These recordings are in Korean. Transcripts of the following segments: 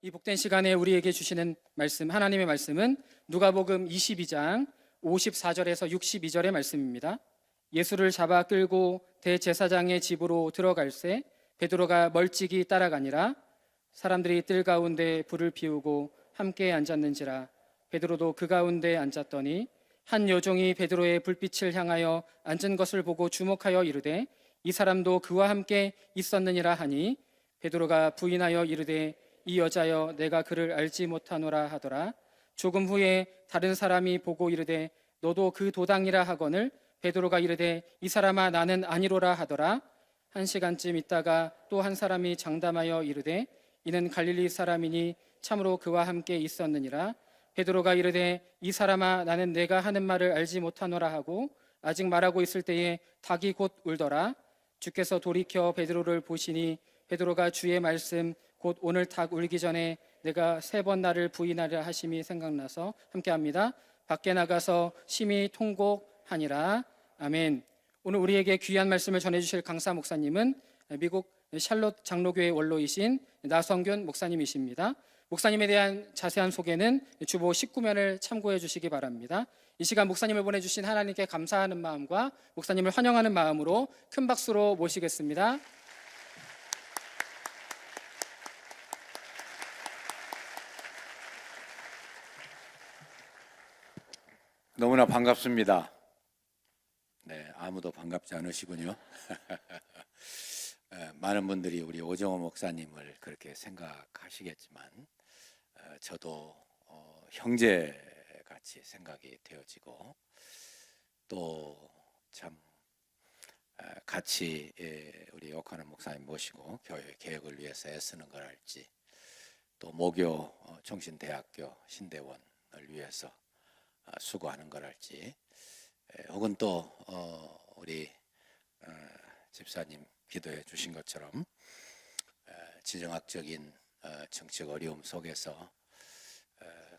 이 복된 시간에 우리에게 주시는 말씀, 하나님의 말씀은 누가복음 22장 54절에서 62절의 말씀입니다. 예수를 잡아 끌고 대제사장의 집으로 들어갈새 베드로가 멀찍이 따라가니라. 사람들이 뜰 가운데 불을 피우고 함께 앉았는지라. 베드로도 그 가운데 앉았더니 한 여종이 베드로의 불빛을 향하여 앉은 것을 보고 주목하여 이르되 이 사람도 그와 함께 있었느니라 하니, 베드로가 부인하여 이르되 이 여자여, 내가 그를 알지 못하노라 하더라. 조금 후에 다른 사람이 보고 이르되 너도 그 도당이라 하거늘 베드로가 이르되 이 사람아, 나는 아니로라 하더라. 1시간쯤 있다가 또 한 사람이 장담하여 이르되 이는 갈릴리 사람이니 참으로 그와 함께 있었느니라. 베드로가 이르되 이 사람아, 나는 내가 하는 말을 알지 못하노라 하고 아직 말하고 있을 때에 닭이 곧 울더라. 주께서 돌이켜 베드로를 보시니 베드로가 주의 말씀 곧 오늘 닭 울기 전에 내가 3번 나를 부인하리라 하심이 생각나서 함께합니다. 밖에 나가서 심히 통곡하니라. 아멘. 오늘 우리에게 귀한 말씀을 전해주실 강사 목사님은 미국 샬롯 장로교회 원로이신 나성균 목사님이십니다. 목사님에 대한 자세한 소개는 주보 19면을 참고해 주시기 바랍니다. 이 시간 목사님을 보내주신 하나님께 감사하는 마음과 목사님을 환영하는 마음으로 큰 박수로 모시겠습니다. 너무나 반갑습니다. 네, 아무도 반갑지 않으시군요. 많은 분들이 우리 오정호 목사님을 그렇게 생각하시겠지만 저도 형제같이 생각이 되어지고 또 참 같이 우리 오카노 목사님 모시고 교회 개혁을 위해서 애쓰는 걸 알지, 또 모교 종신대학교 신대원을 위해서 수고하는 걸 알지, 혹은 또 우리 집사님 기도해 주신 것처럼 지정학적인 정책 어려움 속에서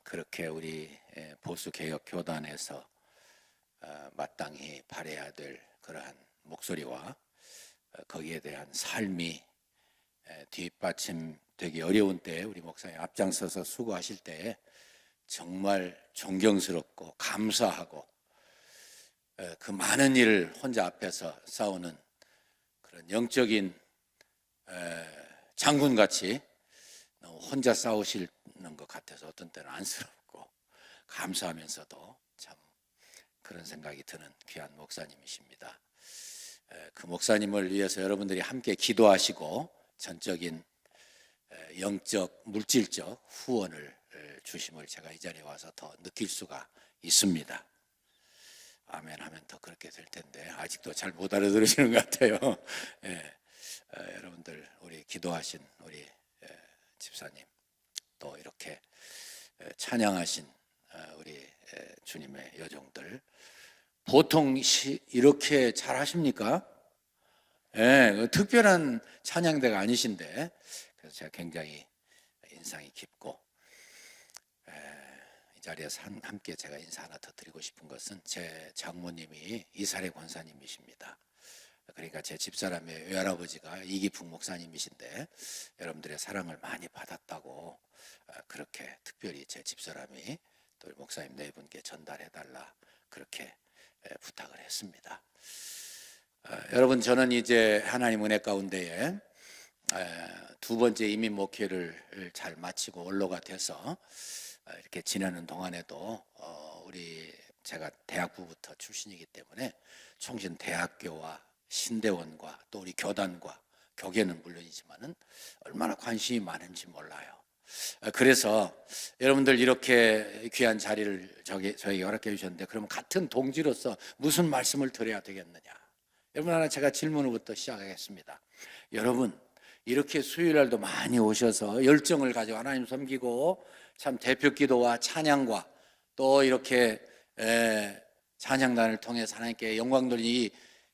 그렇게 우리 보수 개혁 교단에서 마땅히 발해야 될 그러한 목소리와 거기에 대한 삶이 뒷받침되기 어려운 때 우리 목사님 앞장서서 수고하실 때 정말 존경스럽고 감사하고, 그 많은 일을 혼자 앞에서 싸우는 그런 영적인 장군같이 너무 혼자 싸우시는 것 같아서 어떤 때는 안쓰럽고 감사하면서도 참 그런 생각이 드는 귀한 목사님이십니다. 그 목사님을 위해서 여러분들이 함께 기도하시고 전적인 영적 물질적 후원을 주심을 제가 이 자리에 와서 더 느낄 수가 있습니다. 아멘 하면 더 그렇게 될 텐데 아직도 잘 못 알아들으시는 것 같아요. 여러분들 우리 기도하신 우리 집사님, 또 이렇게 찬양하신 우리 주님의 여종들, 보통 이렇게 잘 하십니까? 특별한 찬양대가 아니신데, 그래서 제가 굉장히 인상이 깊고, 이 자리에서 함께 제가 인사 하나 더 드리고 싶은 것은 제 장모님이 이사례 권사님이십니다. 그러니까 제 집사람의 외할아버지가 이기풍 목사님이신데 여러분들의 사랑을 많이 받았다고 그렇게 특별히 제 집사람이 또 목사님 네 분께 전달해달라 그렇게 부탁을 했습니다. 여러분, 저는 이제 하나님 은혜 가운데에 2번째 이민 목회를 잘 마치고 원로가 돼서 이렇게 지내는 동안에도 제가 대학부부터 출신이기 때문에 총신대학교와 신대원과 또 우리 교단과 교계는 물론이지만은 얼마나 관심이 많은지 몰라요. 그래서 여러분들 이렇게 귀한 자리를 저에게 허락해 주셨는데, 그러면 같은 동지로서 무슨 말씀을 드려야 되겠느냐? 여러분, 하나 제가 질문부터 시작하겠습니다. 여러분, 이렇게 수요일날도 많이 오셔서 열정을 가지고 하나님 섬기고 참 대표기도와 찬양과 또 이렇게 찬양단을 통해서 하나님께 영광 돌리는 이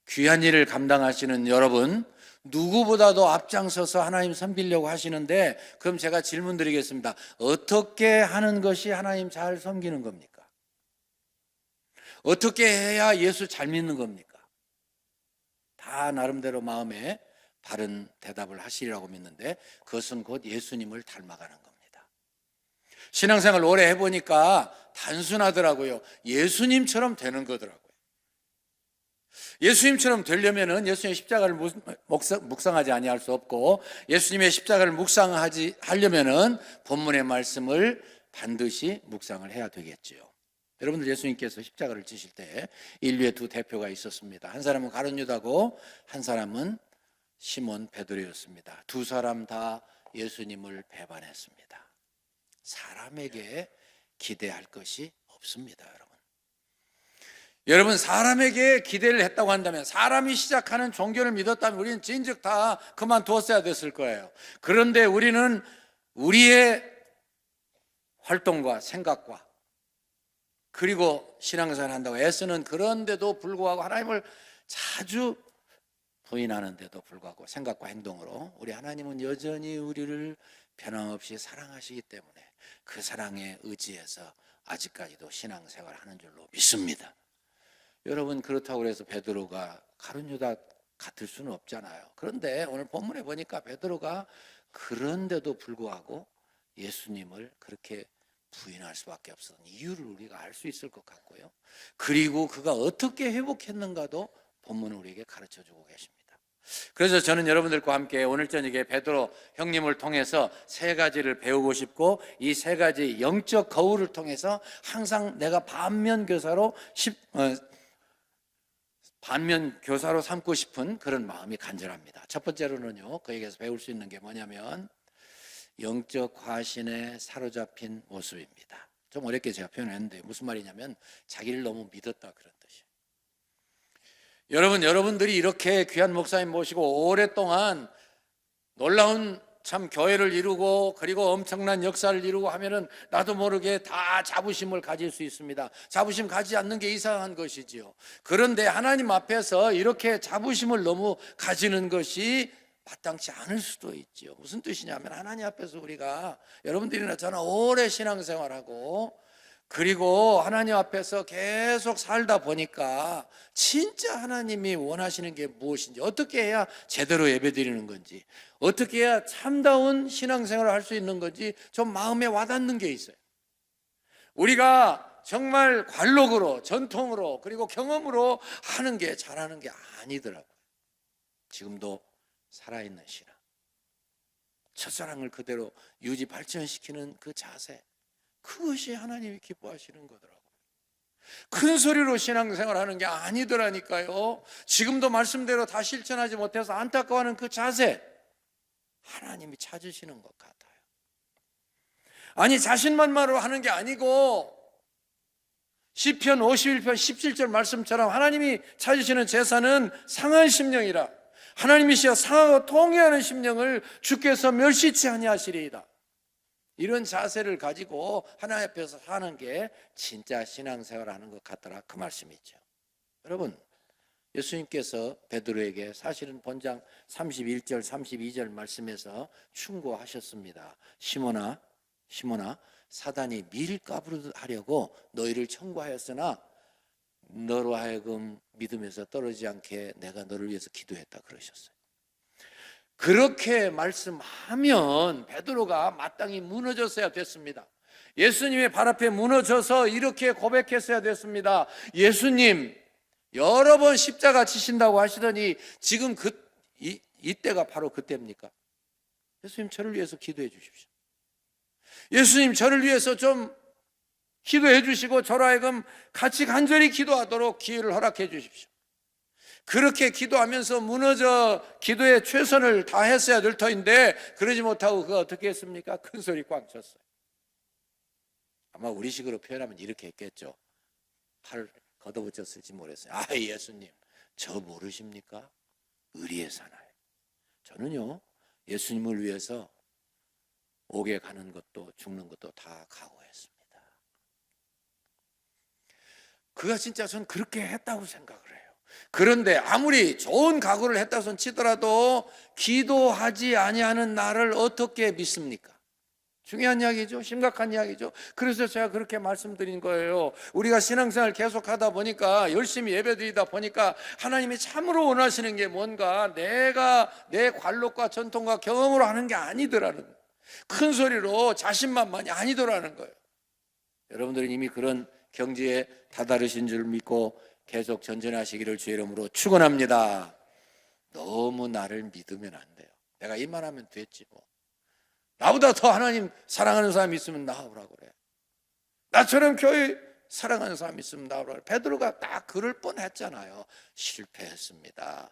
귀한 일을 감당하시는 여러분, 누구보다도 앞장서서 하나님 섬기려고 하시는데, 그럼 제가 질문 드리겠습니다. 어떻게 하는 것이 하나님 잘 섬기는 겁니까? 어떻게 해야 예수 잘 믿는 겁니까? 다 나름대로 마음에 바른 대답을 하시리라고 믿는데, 그것은 곧 예수님을 닮아가는 겁니다. 신앙생활 오래 해보니까 단순하더라고요. 예수님처럼 되는 거더라고요. 예수님처럼 되려면은 예수님의 십자가를 묵상하지 아니할 수 없고, 예수님의 십자가를 하려면은 본문의 말씀을 반드시 묵상을 해야 되겠지요. 여러분들, 예수님께서 십자가를 지실 때 인류의 두 대표가 있었습니다. 한 사람은 가룟 유다고 한 사람은 시몬 베드로였습니다. 두 사람 다 예수님을 배반했습니다. 사람에게 기대할 것이 없습니다, 여러분. 여러분, 사람에게 기대를 했다고 한다면, 사람이 시작하는 종교를 믿었다면 우리는 진즉 다 그만두었어야 됐을 거예요. 그런데 우리는 우리의 활동과 생각과 그리고 신앙생활을 한다고 애쓰는, 그런데도 불구하고 하나님을 자주 부인하는데도 불구하고 생각과 행동으로 우리 하나님은 여전히 우리를 변함없이 사랑하시기 때문에 그 사랑에 의지해서 아직까지도 신앙생활을 하는 줄로 믿습니다. 여러분, 그렇다고 해서 베드로가 가룟 유다 같을 수는 없잖아요. 그런데 오늘 본문에 보니까 베드로가 그런데도 불구하고 예수님을 그렇게 부인할 수밖에 없었던 이유를 우리가 알 수 있을 것 같고요. 그리고 그가 어떻게 회복했는가도 본문은 우리에게 가르쳐주고 계십니다. 그래서 저는 여러분들과 함께 오늘 저녁에 베드로 형님을 통해서 세 가지를 배우고 싶고, 이 세 가지 영적 거울을 통해서 항상 내가 반면 교사로 삼고 싶은 그런 마음이 간절합니다. 첫 번째로는요, 그에게서 배울 수 있는 게 뭐냐면 영적 과신에 사로잡힌 모습입니다. 좀 어렵게 제가 표현했는데 무슨 말이냐면 자기를 너무 믿었다, 그런 뜻이에요. 여러분들이 이렇게 귀한 목사님 모시고 오랫동안 놀라운 참 교회를 이루고 그리고 엄청난 역사를 이루고 하면은 나도 모르게 다 자부심을 가질 수 있습니다. 자부심 가지지 않는 게 이상한 것이지요. 그런데 하나님 앞에서 이렇게 자부심을 너무 가지는 것이 마땅치 않을 수도 있지요. 무슨 뜻이냐면 하나님 앞에서 우리가, 여러분들이나 저나 오래 신앙생활하고 그리고 하나님 앞에서 계속 살다 보니까 진짜 하나님이 원하시는 게 무엇인지, 어떻게 해야 제대로 예배드리는 건지, 어떻게 해야 참다운 신앙생활을 할 수 있는 건지 좀 마음에 와닿는 게 있어요. 우리가 정말 관록으로, 전통으로, 그리고 경험으로 하는 게 잘하는 게 아니더라고요. 지금도 살아있는 신앙, 첫사랑을 그대로 유지 발전시키는 그 자세, 그것이 하나님이 기뻐하시는 거더라고요. 큰 소리로 신앙생활하는 게 아니더라니까요. 지금도 말씀대로 다 실천하지 못해서 안타까워하는 그 자세, 하나님이 찾으시는 것 같아요. 아니, 자신만만으로 하는 게 아니고 시편 51편 17절 말씀처럼 하나님이 찾으시는 제사는 상한 심령이라, 하나님이시여 상하고 통회하는 심령을 주께서 멸시치 아니하시리이다. 이런 자세를 가지고 하나님 앞에서 사는 게 진짜 신앙생활을 하는 것 같더라, 그 말씀이죠. 여러분, 예수님께서 베드로에게 사실은 본장 31절 32절 말씀에서 충고하셨습니다. 시몬아 사단이 밀가부르듯 하려고 너희를 청구하였으나 너로 하여금 믿음에서 떨어지지 않게 내가 너를 위해서 기도했다, 그러셨어요. 그렇게 말씀하면 베드로가 마땅히 무너졌어야 됐습니다. 예수님의 발 앞에 무너져서 이렇게 고백했어야 됐습니다. 예수님, 여러 번 십자가 지신다고 하시더니 지금 이때가 바로 그때입니까? 예수님, 저를 위해서 기도해 주십시오. 예수님, 저를 위해서 좀 기도해 주시고 저로 하여금 같이 간절히 기도하도록 기회를 허락해 주십시오. 그렇게 기도하면서 무너져 기도에 최선을 다했어야 될 터인데 그러지 못하고 그가 어떻게 했습니까? 큰 소리 꽝 쳤어요. 아마 우리식으로 표현하면 이렇게 했겠죠. 팔을 걷어붙였을지 모르겠어요. 아, 예수님, 저 모르십니까? 의리의 사나이. 저는요, 예수님을 위해서 옥에 가는 것도 죽는 것도 다 각오했습니다. 그가 진짜 전 그렇게 했다고 생각을 해요. 그런데 아무리 좋은 각오를 했다손 치더라도 기도하지 아니하는 나를 어떻게 믿습니까? 중요한 이야기죠. 심각한 이야기죠. 그래서 제가 그렇게 말씀드린 거예요. 우리가 신앙생활 계속하다 보니까, 열심히 예배드리다 보니까 하나님이 참으로 원하시는 게 뭔가 내가 내 관록과 전통과 경험으로 하는 게 아니더라는, 큰 소리로 자신만만이 아니더라는 거예요. 여러분들은 이미 그런 경지에 다다르신 줄 믿고 계속 전진하시기를 주의 이름으로 축원합니다. 너무 나를 믿으면 안 돼요. 내가 이만하면 됐지 뭐. 나보다 더 하나님 사랑하는 사람이 있으면 나오라고 그래. 나처럼 교회 사랑하는 사람이 있으면 나오라고 그래. 베드로가 딱 그럴 뻔했잖아요. 실패했습니다.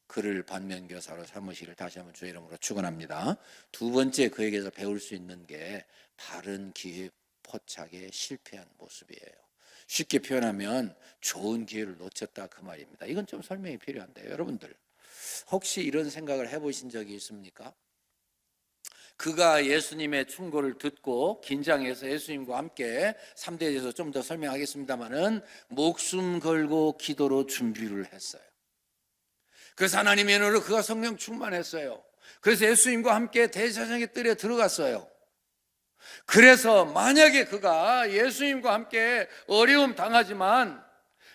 그를 반면교사로 삼으시기를 다시 한번 주의 이름으로 축원합니다. 두 번째 그에게서 배울 수 있는 게 다른 기회 포착에 실패한 모습이에요. 쉽게 표현하면 좋은 기회를 놓쳤다 그 말입니다. 이건 좀 설명이 필요한데요. 여러분들 혹시 이런 생각을 해보신 적이 있습니까? 그가 예수님의 충고를 듣고 긴장해서 예수님과 함께 3대에 대해서 좀 더 설명하겠습니다마는 목숨 걸고 기도로 준비를 했어요. 그래서 하나님의 은혜로 그가 성령 충만했어요. 그래서 예수님과 함께 대제사장의 뜰에 들어갔어요. 그래서 만약에 그가 예수님과 함께 어려움 당하지만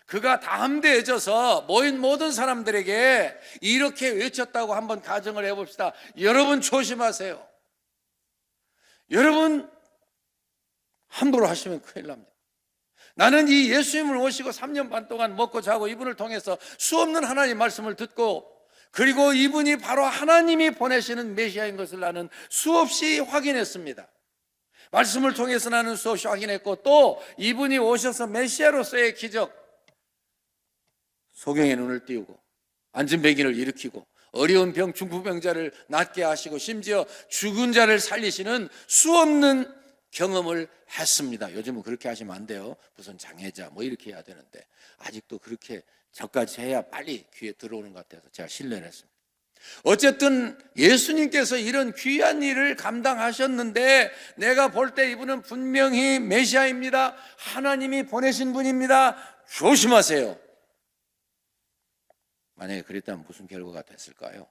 그가 담대해져서 모인 모든 사람들에게 이렇게 외쳤다고 한번 가정을 해봅시다. 여러분 조심하세요. 여러분 함부로 하시면 큰일 납니다. 나는 이 예수님을 모시고 3년 반 동안 먹고 자고 이분을 통해서 수없는 하나님 말씀을 듣고 그리고 이분이 바로 하나님이 보내시는 메시아인 것을 나는 수없이 확인했습니다. 말씀을 통해서 나는 수없이 확인했고 또 이분이 오셔서 메시아로서의 기적, 소경의 눈을 띄우고 앉은 백인을 일으키고 어려운 병, 중풍병자를 낫게 하시고 심지어 죽은 자를 살리시는 수없는 경험을 했습니다. 요즘은 그렇게 하시면 안 돼요. 무슨 장애자 뭐 이렇게 해야 되는데 아직도 그렇게 저까지 해야 빨리 귀에 들어오는 것 같아서 제가 신뢰를 했습니다. 어쨌든 예수님께서 이런 귀한 일을 감당하셨는데 내가 볼 때 이분은 분명히 메시아입니다. 하나님이 보내신 분입니다. 조심하세요. 만약에 그랬다면 무슨 결과가 됐을까요?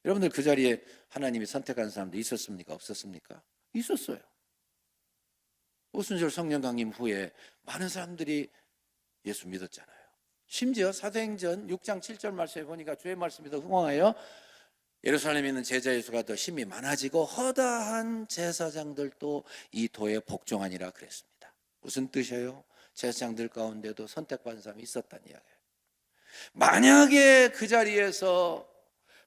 여러분들 그 자리에 하나님이 선택한 사람도 있었습니까? 없었습니까? 있었어요. 오순절 성령 강림 후에 많은 사람들이 예수 믿었잖아요. 심지어 사도행전 6장 7절 말씀에 보니까 주의 말씀이 더 흥황하여 예루살렘에 있는 제자 예수가 더 심히 많아지고 허다한 제사장들도 이 도에 복종하니라 그랬습니다. 무슨 뜻이에요? 제사장들 가운데도 선택받은 사람이 있었다는 이야기예요. 만약에 그 자리에서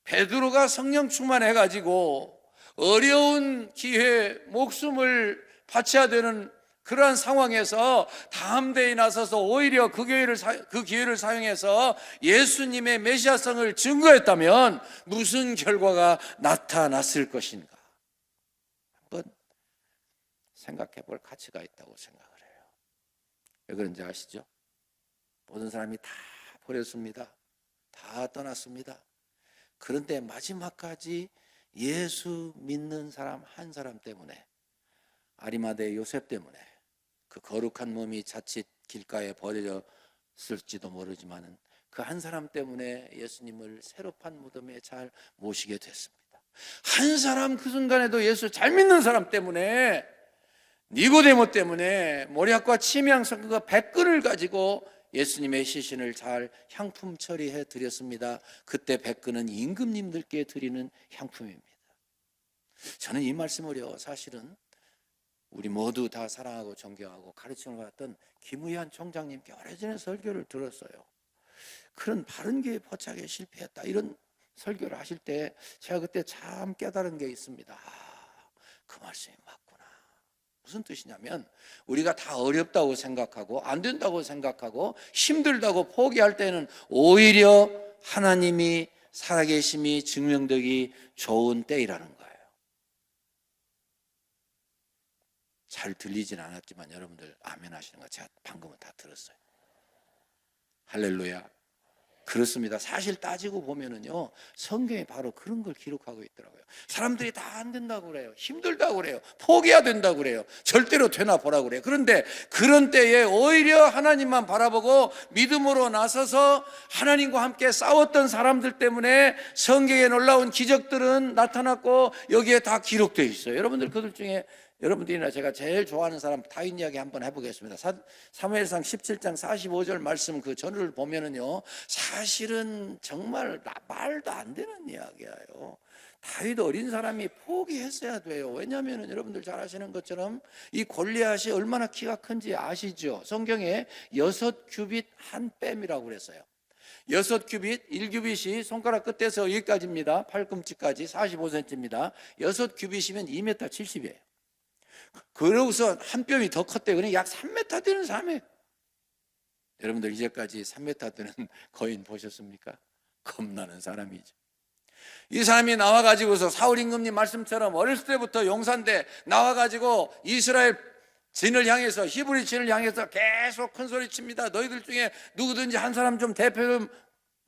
베드로가 성령 충만해가지고 어려운 기회, 목숨을 바쳐야 되는 그러한 상황에서 담대히 나서서 오히려 그 기회를 사용해서 예수님의 메시아성을 증거했다면 무슨 결과가 나타났을 것인가? 한번 생각해 볼 가치가 있다고 생각을 해요. 왜 그런지 아시죠? 모든 사람이 다 버렸습니다. 다 떠났습니다. 그런데 마지막까지 예수 믿는 사람 한 사람 때문에, 아리마대 요셉 때문에 그 거룩한 몸이 자칫 길가에 버려졌을지도 모르지만 그 한 사람 때문에 예수님을 새로 판 무덤에 잘 모시게 됐습니다. 한 사람 그 순간에도 예수 잘 믿는 사람 때문에, 니고데모 때문에 모략과 치미향 섞은 백근을 가지고 예수님의 시신을 잘 향품 처리해 드렸습니다. 그때 백근은 임금님들께 드리는 향품입니다. 저는 이 말씀을요, 사실은 우리 모두 다 사랑하고 존경하고 가르침을 받았던 김의한 총장님께 오래전에 설교를 들었어요. 그런 바른교회 포착에 실패했다 이런 설교를 하실 때 제가 그때 참 깨달은 게 있습니다. 그 말씀이 맞구나. 무슨 뜻이냐면 우리가 다 어렵다고 생각하고 안 된다고 생각하고 힘들다고 포기할 때는 오히려 하나님이 살아계심이 증명되기 좋은 때이라는 거예요. 잘 들리진 않았지만 여러분들 아멘 하시는 거 제가 방금은 다 들었어요. 할렐루야. 그렇습니다. 사실 따지고 보면은요, 성경이 바로 그런 걸 기록하고 있더라고요. 사람들이 다 안 된다고 그래요. 힘들다고 그래요. 포기해야 된다고 그래요. 절대로 되나 보라고 그래요. 그런데 그런 때에 오히려 하나님만 바라보고 믿음으로 나서서 하나님과 함께 싸웠던 사람들 때문에 성경에 놀라운 기적들은 나타났고 여기에 다 기록되어 있어요. 여러분들 그들 중에 여러분들이나 제가 제일 좋아하는 사람 다윗 이야기 한번 해보겠습니다. 사무엘상 17장 45절 말씀 그 전을 보면은요, 사실은 정말 말도 안 되는 이야기예요. 다윗 어린 사람이 포기했어야 돼요. 왜냐하면 여러분들 잘 아시는 것처럼 이 골리앗이 얼마나 키가 큰지 아시죠? 성경에 6규빗 한 뺨이라고 그랬어요. 6규빗, 1규빗이 손가락 끝에서 여기까지입니다. 팔꿈치까지 45cm입니다. 6규빗이면 2m 70이에요. 그러고서 한 뼘이 더 컸대요. 그러니까 약 3m 되는 사람이에요. 여러분들 이제까지 3m 되는 거인 보셨습니까? 겁나는 사람이죠. 이 사람이 나와가지고서 사울 임금님 말씀처럼 어렸을 때부터 용사인데 나와가지고 이스라엘 진을 향해서 히브리 진을 향해서 계속 큰 소리 칩니다. 너희들 중에 누구든지 한 사람 좀 대표 좀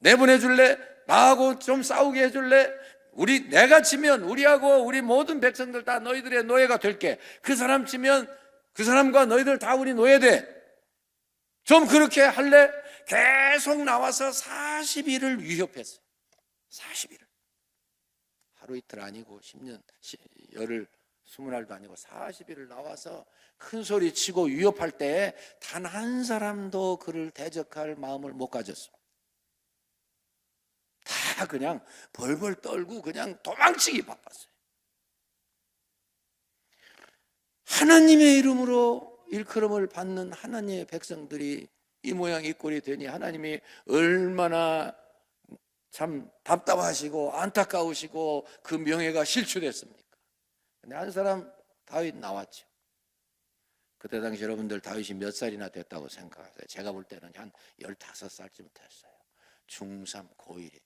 내보내 줄래? 나하고 좀 싸우게 해줄래? 내가 치면 우리하고 우리 모든 백성들 다 너희들의 노예가 될게. 그 사람 치면 그 사람과 너희들 다 우리 노예 돼. 좀 그렇게 할래? 계속 나와서 40일을 위협했어요. 40일을. 하루 이틀 아니고 10년, 열흘, 20날도 아니고 40일을 나와서 큰 소리 치고 위협할 때 단 한 사람도 그를 대적할 마음을 못 가졌습니다. 다 그냥 벌벌 떨고 그냥 도망치기 바빴어요. 하나님의 이름으로 일컬음을 받는 하나님의 백성들이 이 모양 이 꼴이 되니 하나님이 얼마나 참 답답하시고 안타까우시고 그 명예가 실추됐습니까? 근데 한 사람 다윗 나왔죠. 그때 당시 여러분들 다윗이 몇 살이나 됐다고 생각하세요? 제가 볼 때는 한 15살쯤 됐어요. 중3 고1이.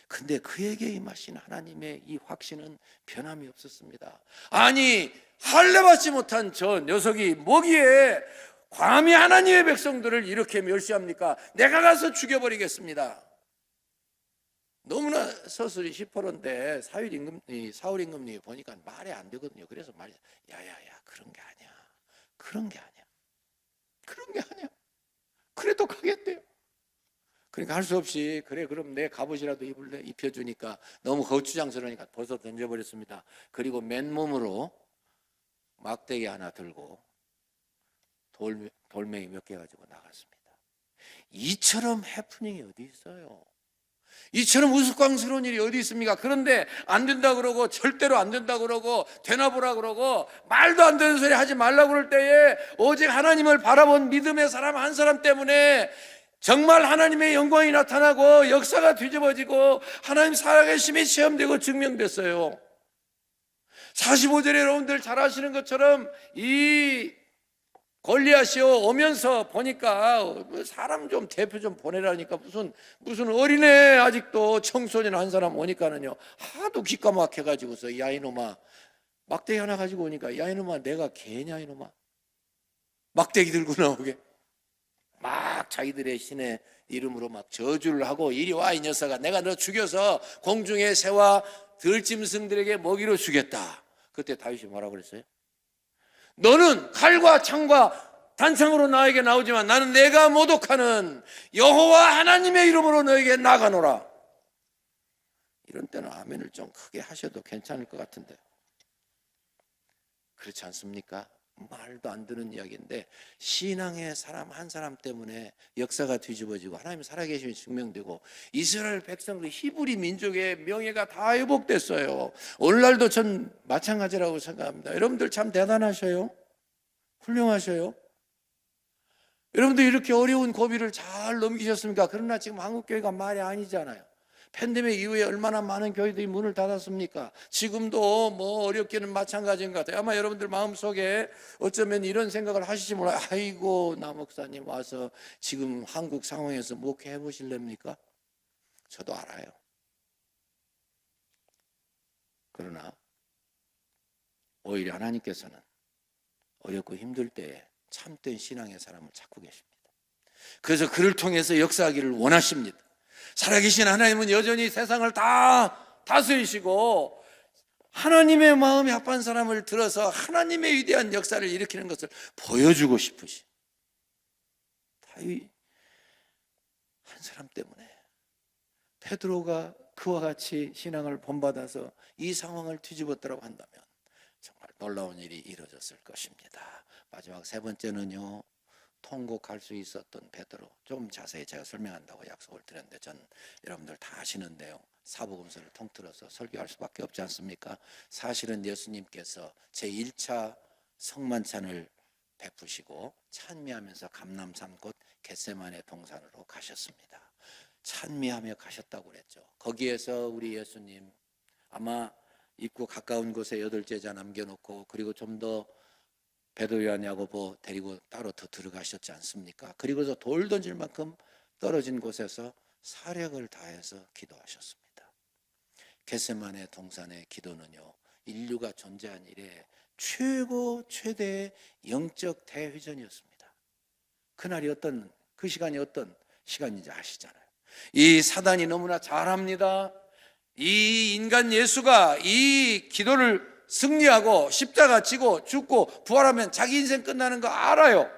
근데 그에게 임하신 하나님의 이 확신은 변함이 없었습니다. 아니 할례받지 못한 저 녀석이 뭐기에 감히 하나님의 백성들을 이렇게 멸시합니까? 내가 가서 죽여버리겠습니다. 너무나 서술이 시퍼런데 사울 임금님이 보니까 말이 안 되거든요. 그래서 야야야 그런 게 아니야. 그런 게 아니야. 그런 게 아니야. 그래도 가겠대요. 그러니까 할 수 없이 그래 그럼 내 갑옷이라도 입혀주니까 너무 거추장스러우니까 벗어 던져버렸습니다. 그리고 맨몸으로 막대기 하나 들고 돌멩이 몇 개 가지고 나갔습니다. 이처럼 해프닝이 어디 있어요? 이처럼 우스꽝스러운 일이 어디 있습니까? 그런데 안 된다 그러고 절대로 안 된다 그러고 되나 보라 그러고 말도 안 되는 소리 하지 말라고 그럴 때에 오직 하나님을 바라본 믿음의 사람 한 사람 때문에 정말 하나님의 영광이 나타나고 역사가 뒤집어지고 하나님 살아계심이 체험되고 증명됐어요. 45절에 여러분들 잘 아시는 것처럼 이 골리앗이 오면서 보니까 사람 좀 대표 좀 보내라니까 무슨 어린애 아직도 청소년 한 사람 오니까는요 하도 기가 막혀가지고서 야 이놈아 막대기 하나 가지고 오니까 야 이놈아 내가 개냐 이놈아 막대기 들고 나오게 막 자기들의 신의 이름으로 막 저주를 하고 이리 와 이 녀석아 내가 너 죽여서 공중의 새와 들짐승들에게 먹이로 주겠다. 그때 다윗이 뭐라고 그랬어요? 너는 칼과 창과 단창으로 나에게 나오지만 나는 내가 모독하는 여호와 하나님의 이름으로 너에게 나가노라. 이런 때는 아멘을 좀 크게 하셔도 괜찮을 것 같은데 그렇지 않습니까? 말도 안 되는 이야기인데 신앙의 사람 한 사람 때문에 역사가 뒤집어지고 하나님 살아계심이 증명되고 이스라엘 백성들 히브리 민족의 명예가 다 회복됐어요. 오늘날도 전 마찬가지라고 생각합니다. 여러분들 참 대단하셔요. 훌륭하셔요. 여러분들 이렇게 어려운 고비를 잘 넘기셨습니까? 그러나 지금 한국교회가 말이 아니잖아요. 팬데믹 이후에 얼마나 많은 교회들이 문을 닫았습니까? 지금도 뭐 어렵기는 마찬가지인 것 같아요. 아마 여러분들 마음속에 어쩌면 이런 생각을 하시지 몰라요. 아이고 나 목사님 와서 지금 한국 상황에서 목회해 보실랍니까? 저도 알아요. 그러나 오히려 하나님께서는 어렵고 힘들 때에 참된 신앙의 사람을 찾고 계십니다. 그래서 그를 통해서 역사하기를 원하십니다. 살아계신 하나님은 여전히 세상을 다 다스리시고 하나님의 마음이 합한 사람을 들어서 하나님의 위대한 역사를 일으키는 것을 보여주고 싶으시. 다윗 한 사람 때문에 베드로가 그와 같이 신앙을 본받아서 이 상황을 뒤집었다고 한다면 정말 놀라운 일이 이루어졌을 것입니다. 마지막 세 번째는요. 통곡할 수 있었던 베드로. 좀 자세히 제가 설명한다고 약속을 드렸는데 전 여러분들 다 아시는데요. 사복음서를 통틀어서 설교할 수밖에 없지 않습니까? 사실은 예수님께서 제1차 성만찬을 베푸시고 찬미하면서 감람산 곧 겟세마네 동산으로 가셨습니다. 찬미하며 가셨다고 그랬죠. 거기에서 우리 예수님 아마 입구 가까운 곳에 8제자 남겨놓고 그리고 좀 더 베드로 요한 야고보 데리고 따로 더 들어가셨지 않습니까? 그리고서 돌 던질 만큼 떨어진 곳에서 사력을 다해서 기도하셨습니다. 겟세마네 동산의 기도는요, 인류가 존재한 이래 최대의 영적 대회전이었습니다. 그날이 그 시간이 어떤 시간인지 아시잖아요. 이 사단이 너무나 잘합니다. 이 인간 예수가 이 기도를 승리하고 십자가 지고 죽고 부활하면 자기 인생 끝나는 거 알아요.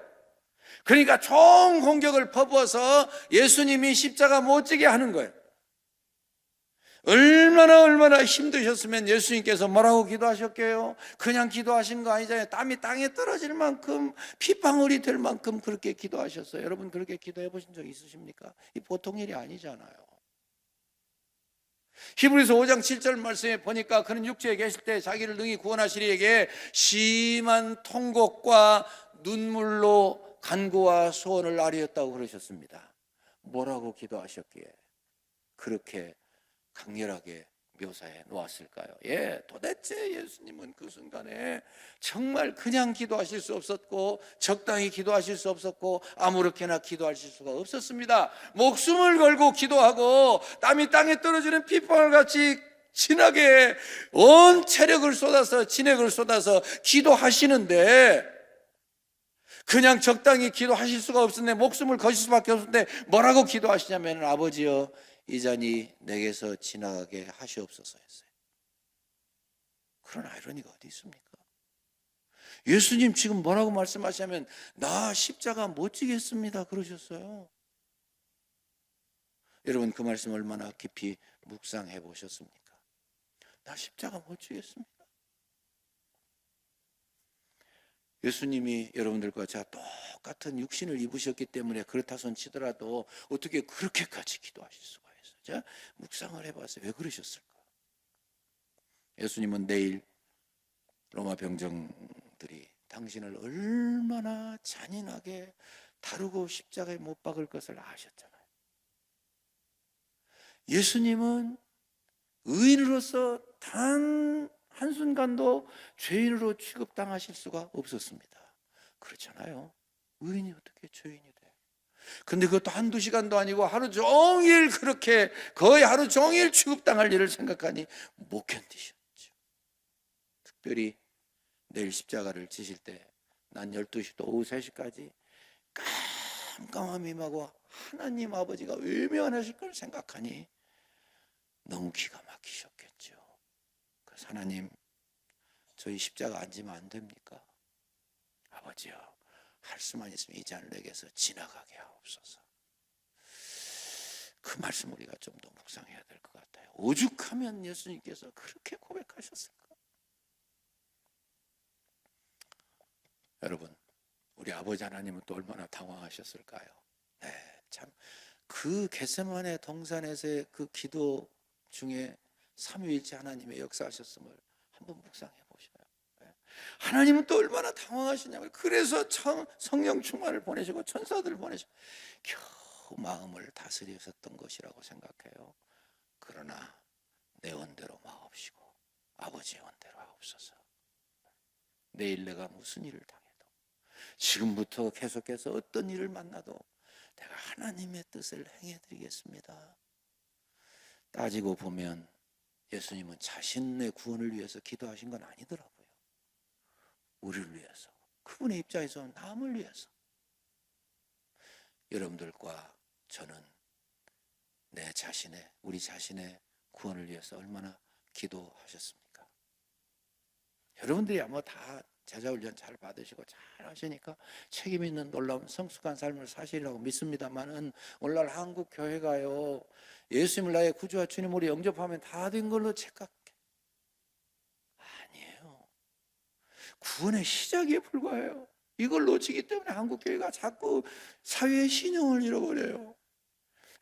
그러니까 총 공격을 퍼부어서 예수님이 십자가 못 지게 하는 거예요. 얼마나 힘드셨으면 예수님께서 뭐라고 기도하셨게요? 그냥 기도하신 거 아니잖아요. 땀이 땅에 떨어질 만큼 피방울이 될 만큼 그렇게 기도하셨어요. 여러분 그렇게 기도해 보신 적 있으십니까? 이 보통 일이 아니잖아요. 히브리서 5장 7절 말씀에 보니까 그는 육체에 계실 때 자기를 능히 구원하시리에게 심한 통곡과 눈물로 간구와 소원을 아뢰었다고 그러셨습니다. 뭐라고 기도하셨기에 그렇게 강렬하게 묘사해 놓았을까요? 도대체 예수님은 그 순간에 정말 그냥 기도하실 수 없었고 적당히 기도하실 수 없었고 아무렇게나 기도하실 수가 없었습니다. 목숨을 걸고 기도하고 땀이 땅에 떨어지는 핏방울 같이 진하게 온 체력을 쏟아서 진액을 쏟아서 기도하시는데 그냥 적당히 기도하실 수가 없었는데 목숨을 거실 수밖에 없었는데 뭐라고 기도하시냐면 아버지여 이 잔이 내게서 지나가게 하시옵소서 했어요. 그런 아이러니가 어디 있습니까? 예수님 지금 뭐라고 말씀하시냐면 나 십자가 못 지겠습니다 그러셨어요. 여러분 그 말씀 얼마나 깊이 묵상해 보셨습니까? 나 십자가 못 지겠습니다. 예수님이 여러분들과 제가 똑같은 육신을 입으셨기 때문에 그렇다 손 치더라도 어떻게 그렇게까지 기도하실 수가 있어요? 제가 묵상을 해봤어요. 왜 그러셨을까? 예수님은 내일 로마 병정들이 당신을 얼마나 잔인하게 다루고 십자가에 못 박을 것을 아셨잖아요. 예수님은 의인으로서 단 한순간도 죄인으로 취급당하실 수가 없었습니다. 그렇잖아요. 의인이 어떻게 죄인이 돼? 근데 그것도 한두 시간도 아니고 하루 종일 그렇게 거의 하루 종일 취급당할 일을 생각하니 못 견디셨죠. 특별히 내일 십자가를 지실 때 난 12시부터 오후 3시까지 깜깜함이 임하고 하나님 아버지가 외면하실 걸 생각하니 너무 기가 막히셨겠죠. 그래서 하나님 저희 십자가 안 지면 안 됩니까? 아버지요 할 수만 있으면 이 잔을 내게서 지나가게 하옵소서. 그 말씀 우리가 좀 더 묵상해야 될 것 같아요. 오죽하면 예수님께서 그렇게 고백하셨을까? 여러분 우리 아버지 하나님은 또 얼마나 당황하셨을까요? 참 그 겟세마네 동산에서의 그 기도 중에 삼위일체 하나님의 역사하셨음을 한번 묵상해 보셔요. 하나님은 또 얼마나 당황하시냐고요. 그래서 성령 충만을 보내시고 천사들을 보내시고 겨우 마음을 다스리셨던 것이라고 생각해요. 그러나 내 원대로 마옵시고 아버지의 원대로 하옵소서. 내일 내가 무슨 일을 당해도 지금부터 계속해서 어떤 일을 만나도 내가 하나님의 뜻을 행해드리겠습니다. 따지고 보면 예수님은 자신의 구원을 위해서 기도하신 건 아니더라고요. 우리를 위해서, 그분의 입장에서 남을 위해서. 여러분들과 저는 우리 자신의 구원을 위해서 얼마나 기도하셨습니까? 여러분들이 아마 다 제자훈련 잘 받으시고 잘 하시니까 책임 있는 놀라운 성숙한 삶을 사시리라고 믿습니다만은 오늘날 한국 교회가요 예수님을 나의 구주와 주님으로 영접하면 다 된 걸로 착각해. 아니에요. 구원의 시작에 불과해요. 이걸 놓치기 때문에 한국 교회가 자꾸 사회의 신용을 잃어버려요.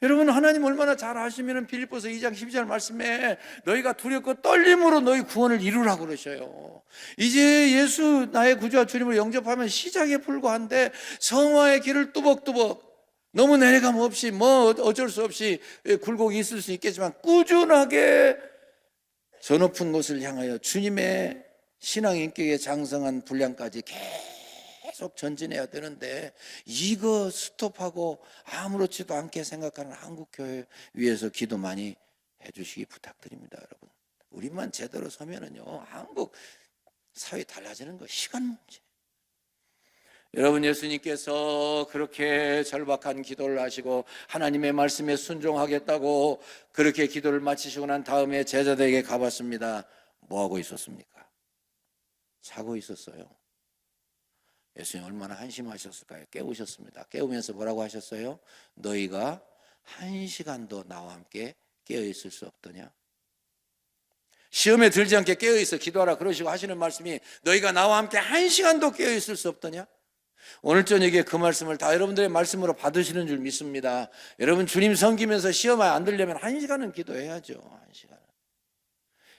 여러분, 하나님 얼마나 잘 아시면 빌립보서 2장 12절 말씀에 너희가 두렵고 떨림으로 너희 구원을 이루라고 그러셔요. 이제 예수 나의 구주와 주님을 영접하면 시작에 불과한데 성화의 길을 뚜벅뚜벅 너무 내려감 없이 뭐 어쩔 수 없이 굴곡이 있을 수 있겠지만 꾸준하게 저 높은 곳을 향하여 주님의 신앙 인격에 장성한 분량까지 계속 전진해야 되는데 이거 스톱하고 아무렇지도 않게 생각하는 한국교회 위해서 기도 많이 해주시기 부탁드립니다. 여러분, 우리만 제대로 서면은요 한국 사회 달라지는 거 시간 문제. 여러분, 예수님께서 그렇게 절박한 기도를 하시고 하나님의 말씀에 순종하겠다고 그렇게 기도를 마치시고 난 다음에 제자들에게 가봤습니다. 뭐하고 있었습니까? 자고 있었어요. 예수님 얼마나 한심하셨을까요? 깨우셨습니다. 깨우면서 뭐라고 하셨어요? 너희가 1시간도 나와 함께 깨어있을 수 없더냐? 시험에 들지 않게 깨어있어 기도하라 그러시고 하시는 말씀이 너희가 나와 함께 1시간도 깨어있을 수 없더냐? 오늘 저녁에 그 말씀을 다 여러분들의 말씀으로 받으시는 줄 믿습니다. 여러분, 주님 섬기면서 시험에 안 들려면 1시간은 기도해야죠. 1시간은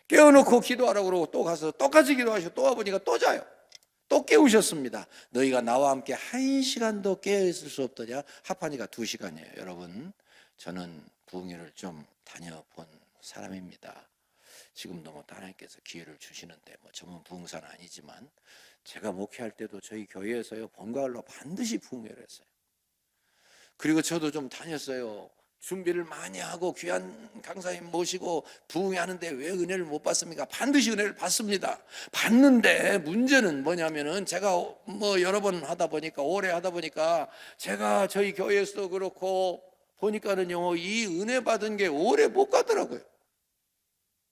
깨워놓고 기도하라고 그러고 또 가서 똑같이 기도하시고 또 와보니까 또 자요. 또 깨우셨습니다. 너희가 나와 함께 1시간도 깨어있을 수 없더냐? 합하니까 2시간이에요. 여러분, 저는 부흥회를 좀 다녀본 사람입니다. 지금도 뭐 하나님께서 기회를 주시는데 뭐 전문 부흥사는 아니지만 제가 목회할 때도 저희 교회에서요 봄가을로 반드시 부흥회를 했어요. 그리고 저도 좀 다녔어요. 준비를 많이 하고 귀한 강사님 모시고 부흥회 하는데 왜 은혜를 못 받습니까? 반드시 은혜를 받습니다. 받는데 문제는 뭐냐면은 제가 뭐 여러 번 하다 보니까 오래 하다 보니까 제가 저희 교회에서도 그렇고 보니까는요 이 은혜 받은 게 오래 못 가더라고요.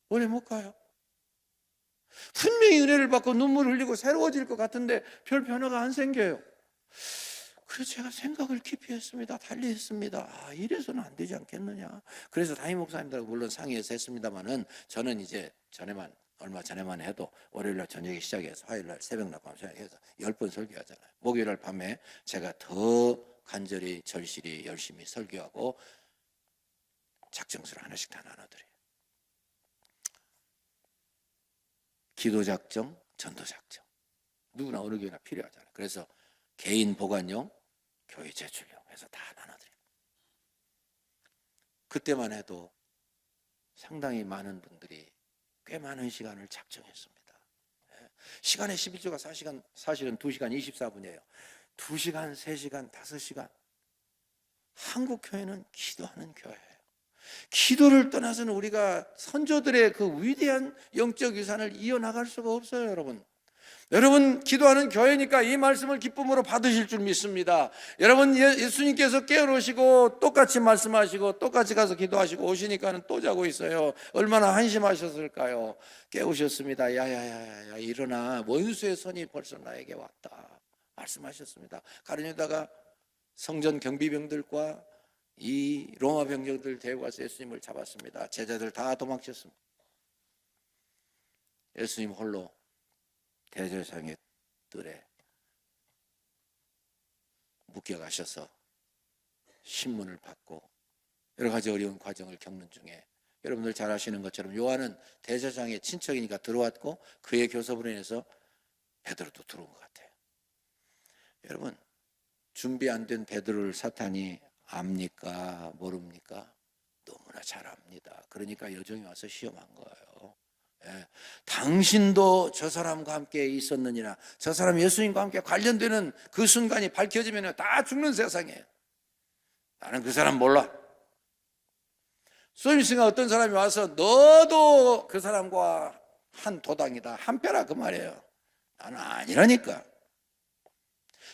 오래 못 가요. 분명히 은혜를 받고 눈물을 흘리고 새로워질 것 같은데 별 변화가 안 생겨요. 그래서 제가 생각을 깊이 했습니다. 달리 했습니다. 이래서는 안 되지 않겠느냐. 그래서 담임 목사님들하고 물론 상의해서 했습니다만은 저는 이제 얼마 전에만 해도 월요일날 저녁에 시작해서 화요일날 새벽 낮밤 시작해서 10번 설교하잖아요. 목요일날 밤에 제가 더 간절히 절실히 열심히 설교하고 작정서를 하나씩 다 나눠드려요. 기도작정, 전도작정 누구나 어느 교회나 필요하잖아요. 그래서 개인 보관용, 교회 제출용 해서 다 나눠드려요. 그때만 해도 상당히 많은 분들이 꽤 많은 시간을 작정했습니다. 시간의 11조가 사실은 2시간 24분이에요 2시간, 3시간, 5시간 한국 교회는 기도하는 교회예요. 기도를 떠나서는 우리가 선조들의 그 위대한 영적 유산을 이어나갈 수가 없어요. 여러분 기도하는 교회니까 이 말씀을 기쁨으로 받으실 줄 믿습니다. 여러분 예수님께서 깨어놓으시고 똑같이 말씀하시고 똑같이 가서 기도하시고 오시니까는 또 자고 있어요. 얼마나 한심하셨을까요? 깨우셨습니다. 야야야야 일어나, 원수의 손이 벌써 나에게 왔다 말씀하셨습니다. 가르뉴다가 성전 경비병들과 이 로마 병력들 데리고 와서 예수님을 잡았습니다. 제자들 다 도망쳤습니다. 예수님 홀로 대제사장의 뜰에 묶여가셔서 신문을 받고 여러 가지 어려운 과정을 겪는 중에 여러분들 잘 아시는 것처럼 요한은 대제사장의 친척이니까 들어왔고 그의 교섭으로 인해서 베드로도 들어온 것 같아요. 여러분, 준비 안 된 베드로를 사탄이 압니까? 모릅니까? 너무나 잘 압니다. 그러니까 여정이 와서 시험한 거예요. 당신도 저 사람과 함께 있었느니라. 저 사람 예수님과 함께 관련되는 그 순간이 밝혀지면 다 죽는 세상이에요. 나는 그 사람 몰라. 소임씨가 어떤 사람이 와서 너도 그 사람과 한 도당이다, 한 패라 그 말이에요. 나는 아니라니까.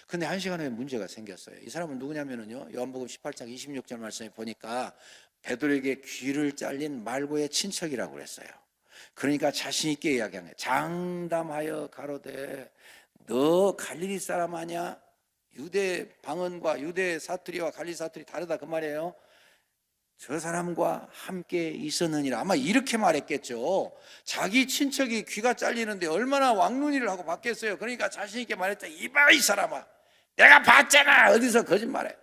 근데 1시간 후에 문제가 생겼어요. 이 사람은 누구냐면요, 요한복음 18장 26절 말씀에 보니까 베드로에게 귀를 잘린 말고의 친척이라고 그랬어요. 그러니까 자신 있게 이야기하는 거예요. 장담하여 가로되 너 갈릴리 사람 아니야? 유대 방언과 유대 사투리와 갈릴리 사투리 다르다 그 말이에요. 저 사람과 함께 있었느니라. 아마 이렇게 말했겠죠. 자기 친척이 귀가 잘리는데 얼마나 왕눈이를 하고 받겠어요. 그러니까 자신 있게 말했죠. 이봐 이 사람아, 내가 봤잖아. 어디서 거짓말해.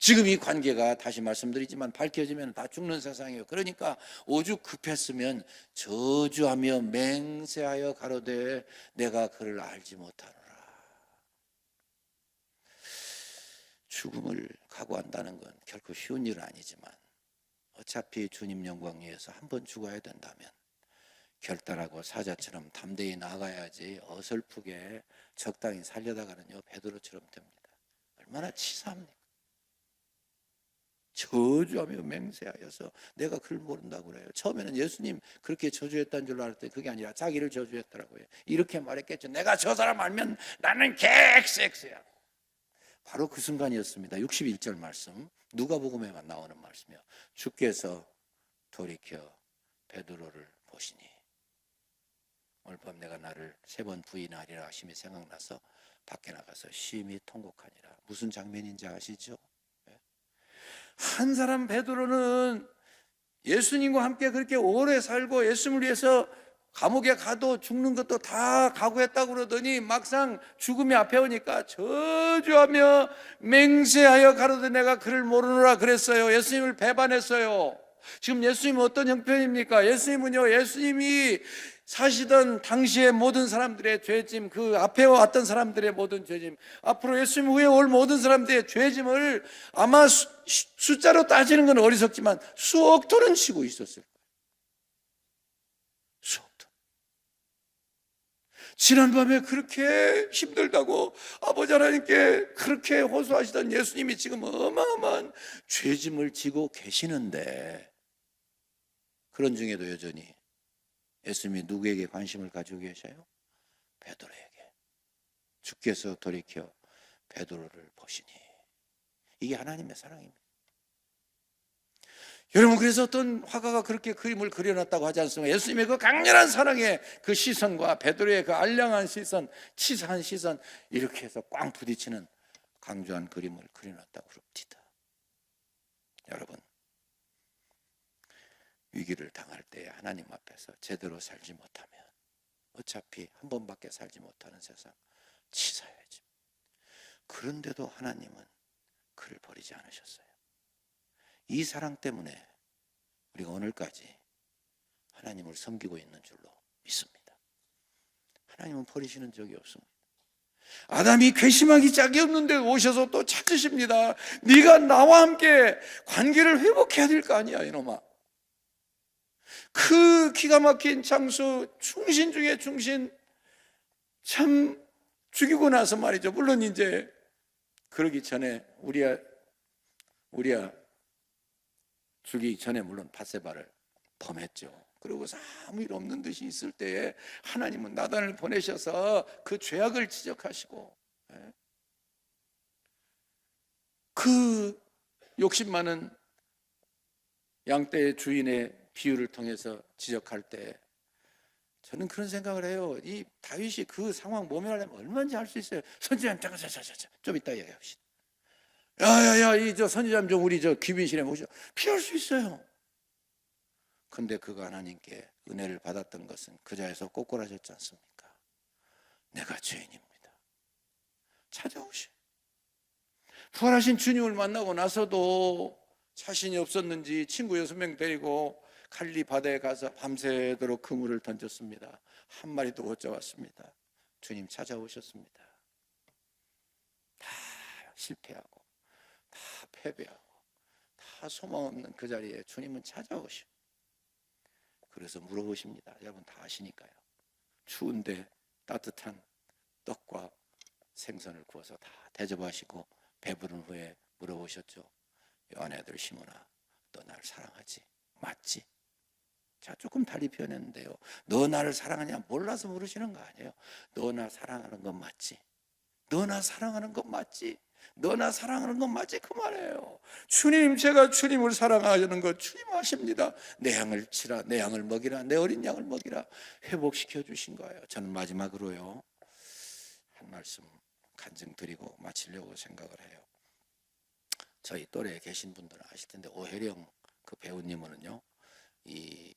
지금 이 관계가 다시 말씀드리지만 밝혀지면 다 죽는 세상이에요. 그러니까 오죽 급했으면 저주하며 맹세하여 가로되 내가 그를 알지 못하노라. 죽음을 각오한다는 건 결코 쉬운 일은 아니지만 어차피 주님 영광 위해서 한 번 죽어야 된다면 결단하고 사자처럼 담대히 나가야지 어설프게 적당히 살려다가는요 베드로처럼 됩니다. 얼마나 치사합니까? 저주하며 맹세하여서 내가 그를 모른다고 그래요. 처음에는 예수님 그렇게 저주했다는 줄 알았더니 그게 아니라 자기를 저주했더라고요. 이렇게 말했겠죠. 내가 저 사람 알면 나는 객섹스야. 바로 그 순간이었습니다. 61절 말씀, 누가복음에만 나오는 말씀이요. 주께서 돌이켜 베드로를 보시니 오늘 밤 내가 나를 3번 부인하리라 하심이 생각나서 밖에 나가서 심히 통곡하니라. 무슨 장면인지 아시죠? 한 사람 베드로는 예수님과 함께 그렇게 오래 살고 예수님을 위해서 감옥에 가도 죽는 것도 다 각오했다고 그러더니 막상 죽음이 앞에 오니까 저주하며 맹세하여 가로되 내가 그를 모르노라 그랬어요. 예수님을 배반했어요. 지금 예수님은 어떤 형편입니까? 예수님은요, 예수님이 사시던 당시의 모든 사람들의 죄짐, 그 앞에 왔던 사람들의 모든 죄짐, 앞으로 예수님 후에 올 모든 사람들의 죄짐을 아마 숫자로 따지는 건 어리석지만 수억 톤은 지고 있었을 거예요. 수억 톤. 지난밤에 그렇게 힘들다고 아버지 하나님께 그렇게 호소하시던 예수님이 지금 어마어마한 죄짐을 지고 계시는데 그런 중에도 여전히 예수님이 누구에게 관심을 가지고 계셔요? 베드로에게. 주께서 돌이켜 베드로를 보시니. 이게 하나님의 사랑입니다. 여러분, 그래서 어떤 화가가 그렇게 그림을 그려놨다고 하지 않습니까? 예수님의 그 강렬한 사랑의 그 시선과 베드로의 그 알량한 시선, 치사한 시선, 이렇게 해서 꽝 부딪히는 강조한 그림을 그려놨다고 그럽니다. 여러분, 위기를 당할 때 하나님 앞에서 제대로 살지 못하면 어차피 한 번밖에 살지 못하는 세상 치사해집니다. 그런데도 하나님은 그를 버리지 않으셨어요. 이 사랑 때문에 우리가 오늘까지 하나님을 섬기고 있는 줄로 믿습니다. 하나님은 버리시는 적이 없습니다. 아담이 괘씸하기 짝이 없는데 오셔서 또 찾으십니다. 네가 나와 함께 관계를 회복해야 될 거 아니야 이놈아. 그 기가 막힌 장수 충신 중에 충신, 참 죽이고 나서 말이죠. 물론 이제 그러기 전에 우리야 죽이기 전에 물론 밧세바를 범했죠. 그러고서 아무 일 없는 듯이 있을 때에 하나님은 나단을 보내셔서 그 죄악을 지적하시고, 그 욕심 많은 양떼의 주인의 비유를 통해서 지적할 때 저는 그런 생각을 해요. 이 다윗이 그 상황 모면하려면 얼마든지 할 수 있어요. 선지자님 잠깐 좀 이따 얘기합시다. 야야야, 이 저 선지자님 좀 우리 저 귀빈실에 모셔. 피할 수 있어요. 근데 그가 하나님께 은혜를 받았던 것은 그 자에서 꼬꾸라졌지 않습니까? 내가 죄인입니다. 찾아오시. 부활하신 주님을 만나고 나서도 자신이 없었는지 친구 6명 데리고 갈리 바다에 가서 밤새도록 그물을 던졌습니다. 한 마리도 못 잡았습니다. 주님 찾아오셨습니다. 다 실패하고 다 패배하고 다 소망 없는 그 자리에 주님은 찾아오시고, 그래서 물어보십니다. 여러분 다 아시니까요. 추운데 따뜻한 떡과 생선을 구워서 다 대접하시고 배부른 후에 물어보셨죠. 연애들 시몬아, 너 날 사랑하지? 맞지? 자, 조금 달리 표현했는데요. 너 나를 사랑하냐 몰라서 물으시는 거 아니에요. 너 나 사랑하는 건 맞지? 너 나 사랑하는 건 맞지? 너 나 사랑하는 건 맞지? 그 말이에요. 주님, 제가 주님을 사랑하는 거 주님 아십니다. 내 양을 치라, 내 양을 먹이라, 내 어린 양을 먹이라 회복시켜 주신 거예요. 저는 마지막으로요 한 말씀 간증드리고 마치려고 생각을 해요. 저희 또래에 계신 분들은 아실 텐데 오혜령 그 배우님은요, 이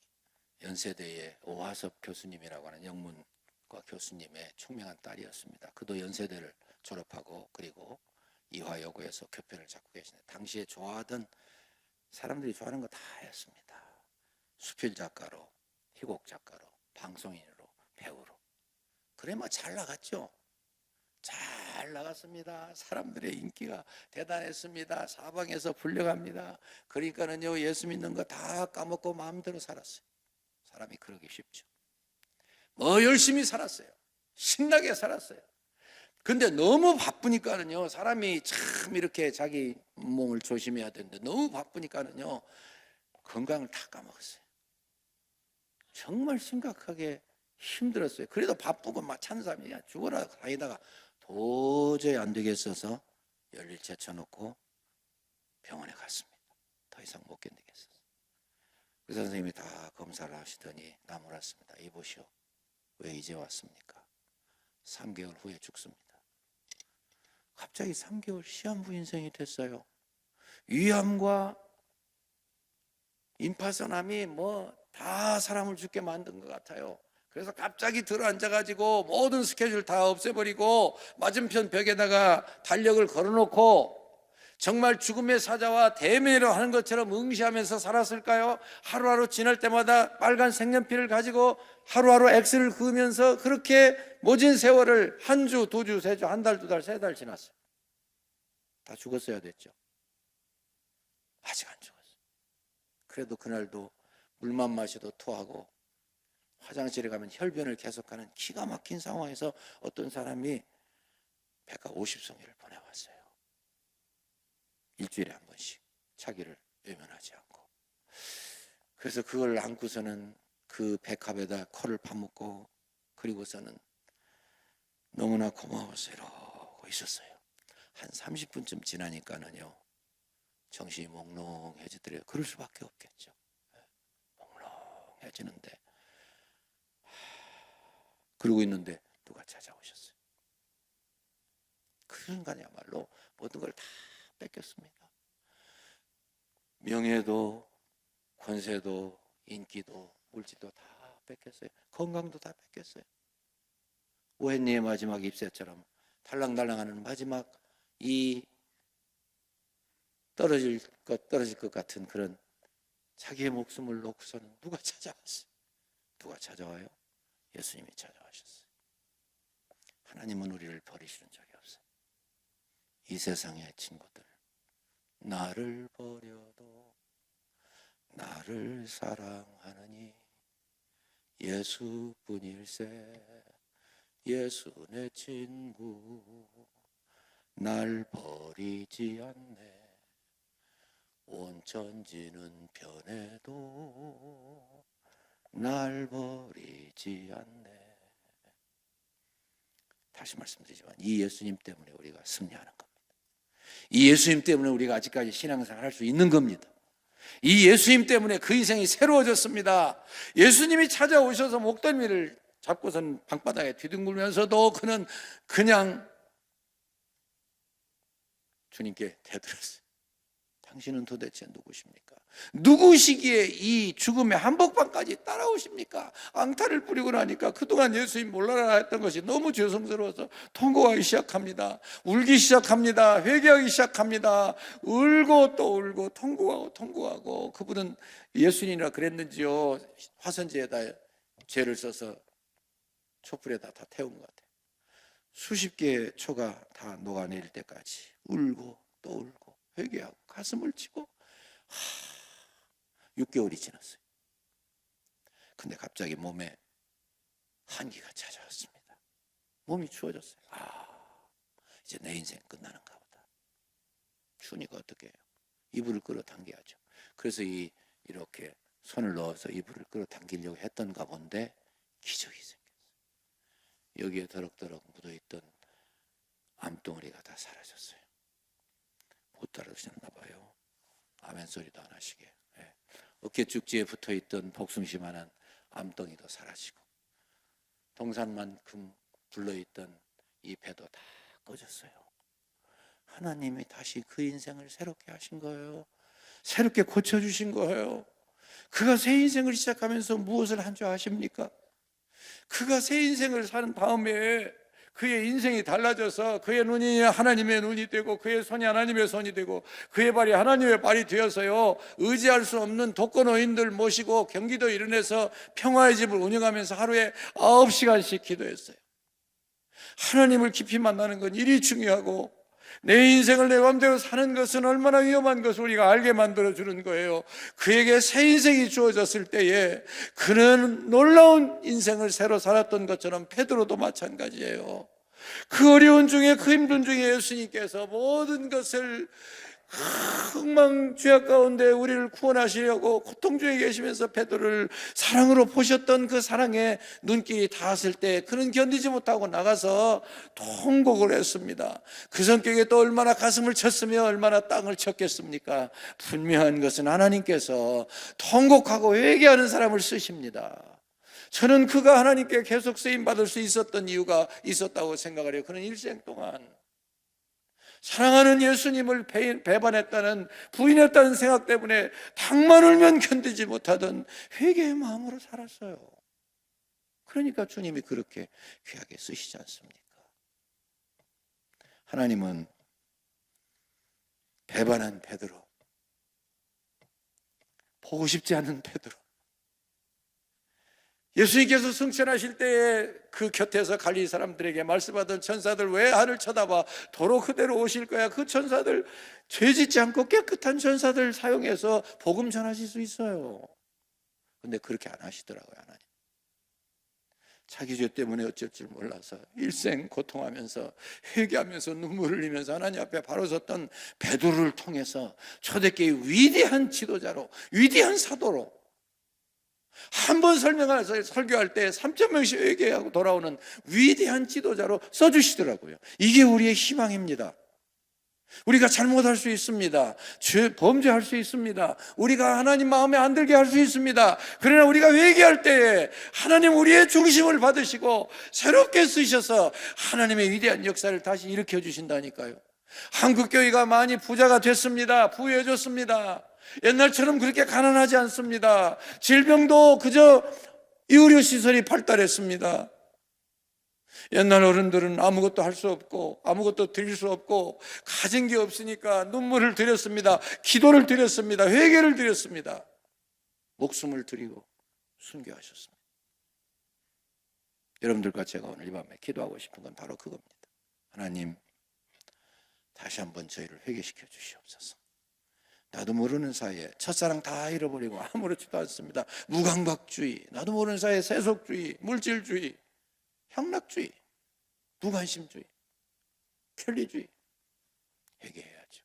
연세대의 오화섭 교수님이라고 하는 영문과 교수님의 총명한 딸이었습니다. 그도 연세대를 졸업하고 그리고 이화여고에서 교편을 잡고 계시는데 당시에 좋아하던 사람들이 좋아하는 거 다 했습니다. 수필 작가로, 희곡 작가로, 방송인으로, 배우로. 그래 뭐 잘 나갔죠. 잘 나갔습니다. 사람들의 인기가 대단했습니다. 사방에서 불려갑니다. 그러니까는요, 예수 믿는 거 다 까먹고 마음대로 살았어요. 사람이 그러기 쉽죠. 뭐 열심히 살았어요. 신나게 살았어요. 근데 너무 바쁘니까는요, 사람이 참 이렇게 자기 몸을 조심해야 되는데 너무 바쁘니까는요, 건강을 다 까먹었어요. 정말 심각하게 힘들었어요. 그래도 바쁘고 막 찬사람이 죽어라 다니다가 도저히 안 되겠어서 열일 제쳐놓고 병원에 갔습니다. 더 이상 못 견디겠어서. 그 선생님이 다 검사를 하시더니 나무랐습니다. 이보시오. 왜 이제 왔습니까? 3개월 후에 죽습니다. 갑자기 3개월 시한부 인생이 됐어요. 위암과 임파선암이 뭐 다 사람을 죽게 만든 것 같아요. 그래서 갑자기 들어앉아가지고 모든 스케줄 다 없애버리고 맞은편 벽에다가 달력을 걸어놓고 정말 죽음의 사자와 대면으로 하는 것처럼 응시하면서 살았을까요? 하루하루 지날 때마다 빨간 색연필을 가지고 하루하루 X를 그으면서 그렇게 모진 세월을 한 주, 두 주, 세 주, 한 달, 두 달, 세 달 지났어요. 다 죽었어야 됐죠. 아직 안 죽었어요. 그래도 그날도 물만 마셔도 토하고 화장실에 가면 혈변을 계속하는 기가 막힌 상황에서 어떤 사람이 백과 50송이를 보내왔어요. 일주일에 한 번씩 자기를 외면하지 않고. 그래서 그걸 안고서는 그 백합에다 코를 파묻고 그리고서는 너무나 고마워서 이러고 있었어요. 한 30분쯤 지나니까는요, 정신이 몽롱해지더래요. 그럴 수밖에 없겠죠. 몽롱해지는데 그러고 있는데 누가 찾아오셨어요. 그 순간이야말로 모든 걸 다 뺏겼습니다. 명예도 권세도 인기도 물질도 다 뺏겼어요. 건강도 다 뺏겼어요. 오헨리의 마지막 잎새처럼 달랑달랑하는 마지막 이 떨어질 것 같은 그런 자기의 목숨을 놓고서는 누가 찾아왔어요? 누가 찾아와요? 예수님이 찾아와셨어요. 하나님은 우리를 버리시는 적이 없어요. 이 세상의 친구들, 나를 버려도 나를 사랑하느니 예수뿐일세. 예수 내 친구 날 버리지 않네. 온 천지는 변해도 날 버리지 않네. 다시 말씀드리지만 이 예수님 때문에 우리가 승리하는 겁니다. 이 예수님 때문에 우리가 아직까지 신앙생활 할 수 있는 겁니다. 이 예수님 때문에 그 인생이 새로워졌습니다. 예수님이 찾아오셔서 목덜미를 잡고선 방바닥에 뒤둥글면서도 그는 그냥 주님께 대들었어요. 당신은 도대체 누구십니까? 누구시기에 이 죽음의 한복판까지 따라오십니까? 앙탈을 부리고 나니까 그동안 예수님 몰라라 했던 것이 너무 죄송스러워서 통곡하기 시작합니다. 울기 시작합니다. 회개하기 시작합니다. 울고 또 울고 통곡하고 그분은 예수님이라 그랬는지요, 화선지에다 죄를 써서 촛불에다 다 태운 것 같아요. 수십 개의 초가 다 녹아내릴 때까지 울고 또 울고 회개하고 가슴을 치고 6개월이 지났어요. 근데 갑자기 몸에 한기가 찾아왔습니다. 몸이 추워졌어요. 이제 내 인생 끝나는가 보다. 추우니까 어떻게 해요? 이불을 끌어당겨야죠. 그래서 이렇게 손을 넣어서 이불을 끌어당기려고 했던가 본데 기적이 생겼어요. 여기에 더럭더럭 묻어있던 암덩어리가 다 사라졌어요. 못 따라오셨나 봐요. 아멘 소리도 안 하시게. 어깨 쭉지에 붙어있던 복숭시만한 암덩이도 사라지고 동산만큼 불러있던 이 배도 다 꺼졌어요. 하나님이 다시 그 인생을 새롭게 하신 거예요. 새롭게 고쳐주신 거예요. 그가 새 인생을 시작하면서 무엇을 한 줄 아십니까? 그가 새 인생을 사는 다음에 그의 인생이 달라져서 그의 눈이 하나님의 눈이 되고 그의 손이 하나님의 손이 되고 그의 발이 하나님의 발이 되어서요, 의지할 수 없는 독거노인들 모시고 경기도 일원에서 평화의 집을 운영하면서 하루에 9시간씩 기도했어요. 하나님을 깊이 만나는 건 일이 중요하고 내 인생을 내 맘대로 사는 것은 얼마나 위험한 것을 우리가 알게 만들어주는 거예요. 그에게 새 인생이 주어졌을 때에 그는 놀라운 인생을 새로 살았던 것처럼 베드로도 마찬가지예요. 그 어려운 중에, 그 힘든 중에 예수님께서 모든 것을 흥망 죄악 가운데 우리를 구원하시려고 고통 중에 계시면서 베드로를 사랑으로 보셨던 그 사랑의 눈길이 닿았을 때 그는 견디지 못하고 나가서 통곡을 했습니다. 그 성격에 또 얼마나 가슴을 쳤으며 얼마나 땅을 쳤겠습니까? 분명한 것은 하나님께서 통곡하고 회개하는 사람을 쓰십니다. 저는 그가 하나님께 계속 쓰임받을 수 있었던 이유가 있었다고 생각을 해요. 그는 일생 동안 사랑하는 예수님을 배반했다는, 부인했다는 생각 때문에 닭만 울면 견디지 못하던 회개의 마음으로 살았어요. 그러니까 주님이 그렇게 귀하게 쓰시지 않습니까? 하나님은 배반한 베드로, 보고 싶지 않은 베드로, 예수님께서 승천하실 때에 그 곁에서 갈릴리 사람들에게 말씀하던 천사들 왜 하늘 쳐다봐, 도로 그대로 오실 거야. 그 천사들, 죄짓지 않고 깨끗한 천사들 사용해서 복음 전하실 수 있어요. 근데 그렇게 안 하시더라고요. 하나님 자기 죄 때문에 어쩔 줄 몰라서 일생 고통하면서 회개하면서 눈물을 흘리면서 하나님 앞에 바로 섰던 베드로를 통해서 초대교회의 위대한 지도자로, 위대한 사도로, 한 번 설교할 때 3,000명씩 회개하고 돌아오는 위대한 지도자로 써주시더라고요. 이게 우리의 희망입니다. 우리가 잘못할 수 있습니다. 범죄할 수 있습니다. 우리가 하나님 마음에 안 들게 할 수 있습니다. 그러나 우리가 회개할 때에 하나님 우리의 중심을 받으시고 새롭게 쓰셔서 하나님의 위대한 역사를 다시 일으켜 주신다니까요. 한국교회가 많이 부자가 됐습니다. 부유해졌습니다. 옛날처럼 그렇게 가난하지 않습니다. 질병도 그저 의료시설이 발달했습니다. 옛날 어른들은 아무것도 할 수 없고 아무것도 드릴 수 없고 가진 게 없으니까 눈물을 드렸습니다. 기도를 드렸습니다. 회개를 드렸습니다. 목숨을 드리고 순교하셨습니다. 여러분들과 제가 오늘 이 밤에 기도하고 싶은 건 바로 그겁니다. 하나님, 다시 한번 저희를 회개시켜 주시옵소서. 나도 모르는 사이에 첫사랑 다 잃어버리고 아무렇지도 않습니다. 무감각주의, 나도 모르는 사이에 세속주의, 물질주의, 향락주의, 무관심주의, 편리주의. 회개해야죠.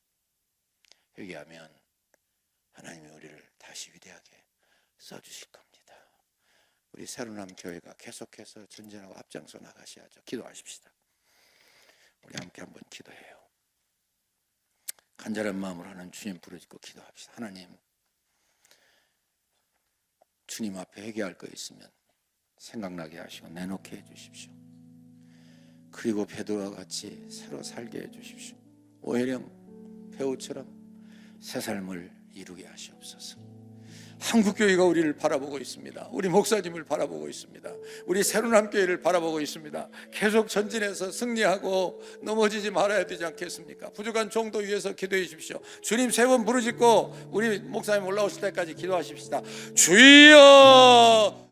회개하면 하나님이 우리를 다시 위대하게 써주실 겁니다. 우리 새로남 교회가 계속해서 전진하고 앞장서 나가셔야죠. 기도하십시다. 우리 함께 한번 기도해요. 간절한 마음으로 하는 주님 부르짖고 기도합시다. 하나님, 주님 앞에 회개할 거 있으면 생각나게 하시고 내놓게 해주십시오. 그리고 베드로와 같이 새로 살게 해주십시오. 오혜령 배우처럼 새 삶을 이루게 하시옵소서. 한국교회가 우리를 바라보고 있습니다. 우리 목사님을 바라보고 있습니다. 우리 새로남교회를 바라보고 있습니다. 계속 전진해서 승리하고 넘어지지 말아야 되지 않겠습니까? 부족한 종도 위해서 기도해 주십시오. 주님 세 번 부르짖고 우리 목사님 올라오실 때까지 기도하십시다. 주여!